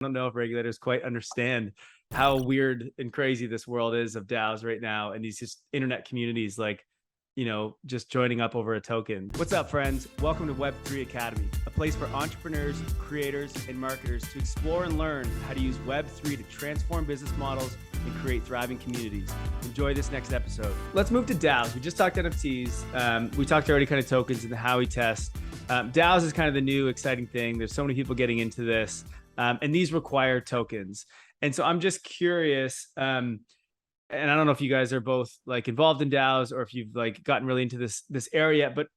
don't know if regulators quite understand how weird and crazy this world is of DAOs right now, and these just internet communities like, just joining up over a token. What's up, friends? Welcome to Web3 Academy, a place for entrepreneurs, creators, and marketers to explore and learn how to use Web3 to transform business models and create thriving communities. Enjoy this next episode. Let's move to DAOs. We just talked NFTs. We talked already kind of tokens and the Howey test. DAOs is kind of the new exciting thing. There's so many people getting into this. And these require tokens. And so I'm just curious, and I don't know if you guys are both like involved in DAOs or if you've like gotten really into this area, but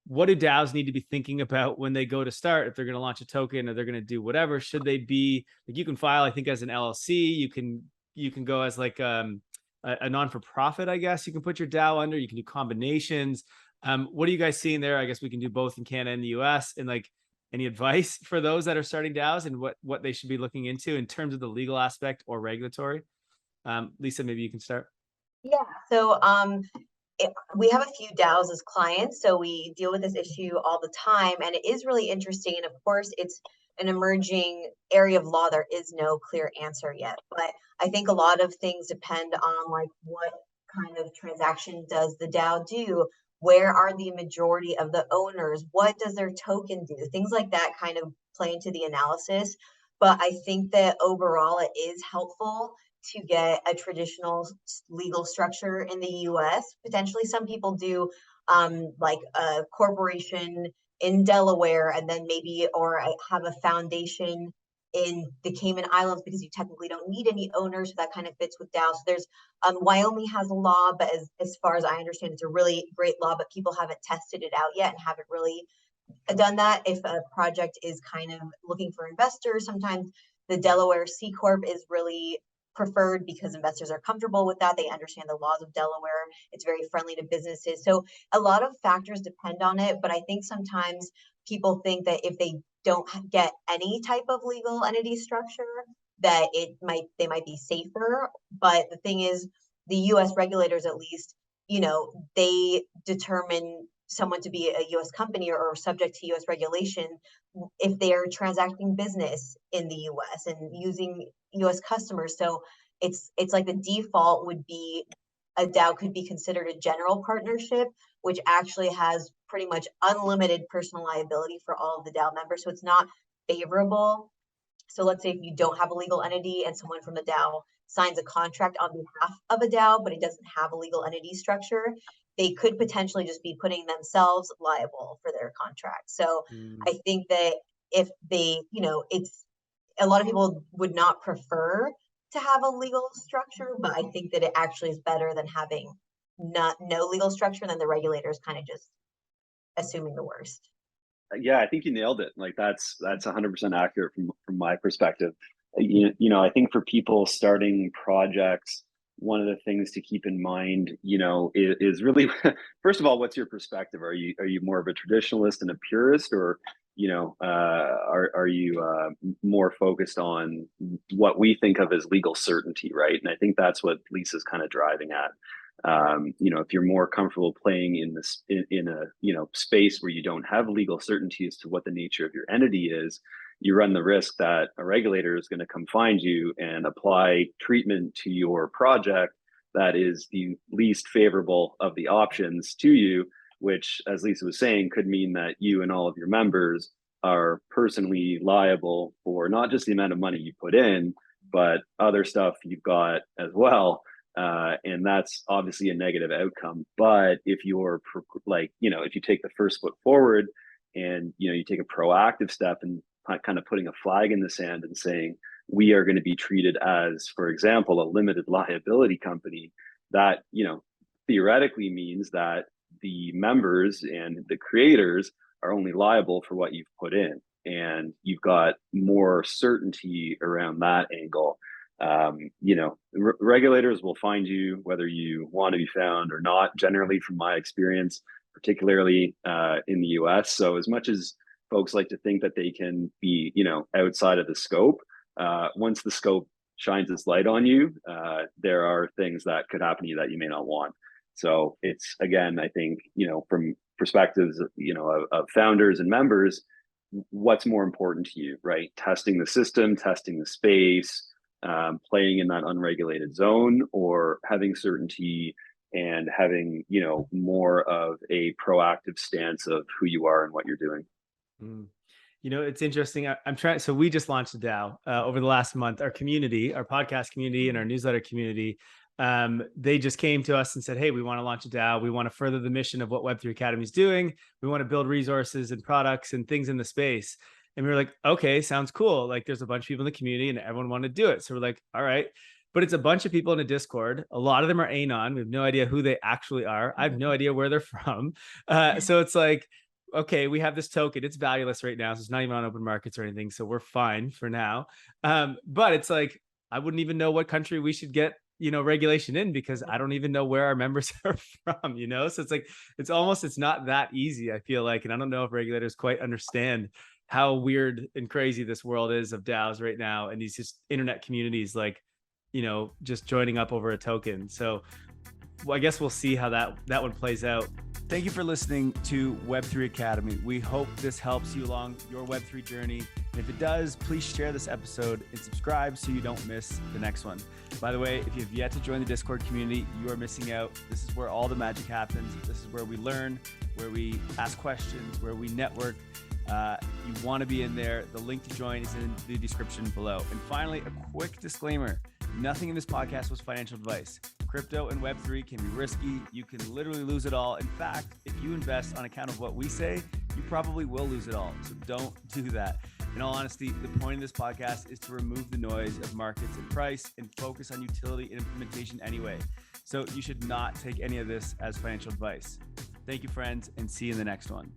what do DAOs need to be thinking about when they go to start? If they're going to launch a token or they're going to do whatever, should they be like, you can file, I think, as an LLC, you can go as like a non-for-profit, I guess you can put your DAO under, you can do combinations. What are you guys seeing there? I guess we can do both in Canada and the US, and like, any advice for those that are starting DAOs and what they should be looking into in terms of the legal aspect or regulatory? Lisa, maybe you can start. Yeah, so we have a few DAOs as clients, so we deal with this issue all the time, and it is really interesting. And of course, it's an emerging area of law. There is no clear answer yet, but I think a lot of things depend on like what kind of transaction does the DAO do? Where are the majority of the owners? What does their token do? Things like that kind of play into the analysis. But I think that overall it is helpful to get a traditional legal structure in the US. Potentially some people do like a corporation in Delaware and then maybe, or have a foundation in the Cayman Islands because you technically don't need any owners. So that kind of fits with DAO. So there's Wyoming has a law, but as far as I understand, it's a really great law, but people haven't tested it out yet and haven't really done that. If a project is kind of looking for investors, sometimes the Delaware C Corp is really preferred because investors are comfortable with that. They understand the laws of Delaware. It's very friendly to businesses. So a lot of factors depend on it, but I think sometimes people think that if they don't get any type of legal entity structure, that they might be safer. But the thing is, the US regulators, at least, they determine someone to be a US company or subject to US regulation if they are transacting business in the US and using US customers. So it's like the default would be a DAO could be considered a general partnership, which actually has pretty much unlimited personal liability for all of the DAO members. So it's not favorable. So let's say if you don't have a legal entity and someone from the DAO signs a contract on behalf of a DAO, but it doesn't have a legal entity structure, they could potentially just be putting themselves liable for their contract. So I think that if they, it's a lot of people would not prefer to have a legal structure, but I think that it actually is better than having no legal structure than the regulators kind of just assuming the worst. Yeah, I think you nailed it. Like that's 100% accurate from my perspective. I think for people starting projects, one of the things to keep in mind, is really first of all, what's your perspective? Are you more of a traditionalist and a purist, or are you more focused on what we think of as legal certainty, right? And I think that's what Lisa's kind of driving at. If you're more comfortable playing in a space where you don't have legal certainty as to what the nature of your entity is, you run the risk that a regulator is going to come find you and apply treatment to your project that is the least favorable of the options to you, which, as Lisa was saying, could mean that you and all of your members are personally liable for not just the amount of money you put in, but other stuff you've got as well. And that's obviously a negative outcome. But if you're if you take the first foot forward and, you take a proactive step and kind of putting a flag in the sand and saying, we are going to be treated as, for example, a limited liability company, that, theoretically means that the members and the creators are only liable for what you've put in. And you've got more certainty around that angle. Regulators will find you whether you want to be found or not, generally, from my experience, particularly in the US. So as much as folks like to think that they can be, outside of the scope, once the scope shines its light on you, there are things that could happen to you that you may not want. So it's, again, I think, from perspectives, of founders and members, what's more important to you, right? Testing the system, testing the space, playing in that unregulated zone, or having certainty and having, more of a proactive stance of who you are and what you're doing. Mm. It's interesting. I'm trying. So we just launched a DAO over the last month. Our community, our podcast community, and our newsletter community, they just came to us and said, "Hey, we want to launch a DAO. We want to further the mission of what Web3 Academy is doing. We want to build resources and products and things in the space." And we were like, "Okay, sounds cool. Like, there's a bunch of people in the community, and everyone wanted to do it." So we're like, "All right." But it's a bunch of people in a Discord. A lot of them are Anon. We have no idea who they actually are. I have no idea where they're from. So it's like, okay, we have this token. It's valueless right now. So it's not even on open markets or anything. So we're fine for now. But it's like, I wouldn't even know what country we should get, regulation in, because I don't even know where our members are from, So it's like, it's not that easy, I feel like. And I don't know if regulators quite understand how weird and crazy this world is of DAOs right now. And these just internet communities, like, just joining up over a token. So I guess we'll see how that one plays out. Thank you for listening to Web3 Academy. We hope this helps you along your Web3 journey. And if it does, please share this episode and subscribe so you don't miss the next one. By the way, if you've yet to join the Discord community, you are missing out. This is where all the magic happens. This is where we learn, where we ask questions, where we network. You want to be in there. The link to join is in the description below. And finally, a quick disclaimer. Nothing in this podcast was financial advice. Crypto and Web3 can be risky. You can literally lose it all. In fact, if you invest on account of what we say, you probably will lose it all. So don't do that. In all honesty, the point of this podcast is to remove the noise of markets and price and focus on utility and implementation anyway. So you should not take any of this as financial advice. Thank you, friends, and see you in the next one.